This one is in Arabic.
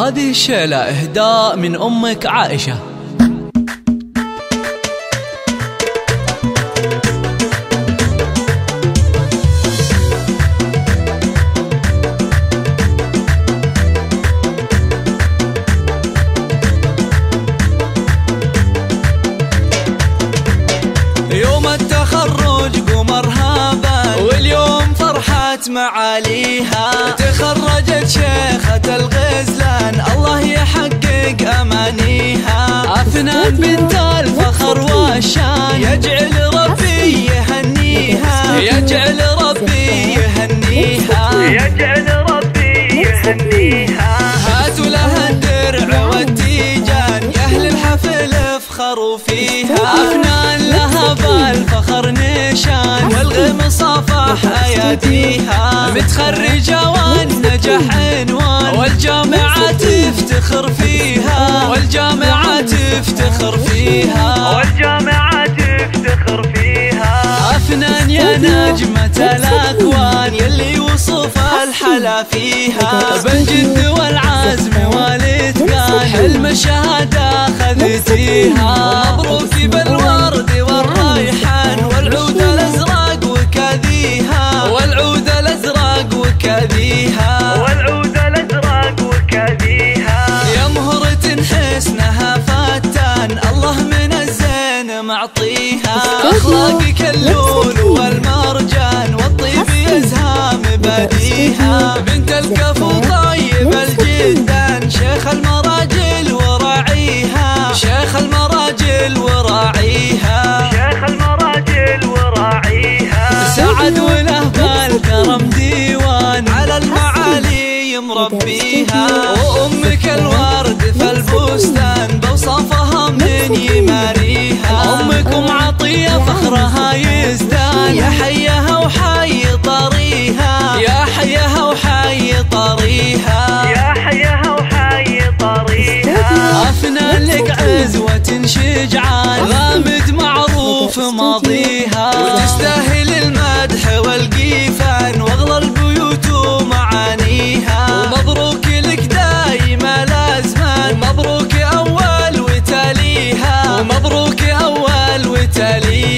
هذه الشيلة إهداء من أمك عائشة. يوم التخرج قمرها بان، واليوم فرحة معاليها. تخرجت شيخة الغزلان، الله يحقق أمانيها. أفنان بنت الفخر والشان، يجعل ربي يهنيها، يجعل ربي يهنيها، يجعل ربي يهنيها. هاتوا لها الدرع والتيجان، يا أهل الحفل افخروا فيها. أفنان لها بالفخر نشان، والغم صافح أياديها. متخرجة والنجاح عنوان، والجامعة تفتخر فيها، والجامعة تفتخر فيها، والجامعة تفتخر فيها. أفنان يا نجمة الأكوان، يلي وصف الحلا فيها. بالجد والعزم والإتقان، حلم الشهادة خذتيها. مبروك بالورد والريحان، والعود الأزرق وكذيها، والعود الأزرق وكذيها، والعود الأزرق وكذيها. يا مهرة حسنها فتان، الله من الزين معطيها. أخلاقك اللول والمرجان، والطيب يزهام بديها. بنت الكفو طيب الجدان، شيخ المراجل وراعيها، شيخ المراجل وراعيها، شيخ المراجل وراعيها. سعد وله بالكرم ديوان، على المعالي مربيها. وأمك الورد في البستان، بوصافها من يماريها. أمكم عطية فخرها يزدان، يا حيها وحي طريها، يا حيها وحي طريها، يا حيها وحي طريها. أفنان لك عزوة شجعان، غامد معروف ماضيها. وتستاهل المدح والقيفان، واغلى البيوت ومعانيها. ومبروك لك دايم الأزمان، ومبروك أول وتاليها، ومبروك أول وتاليها.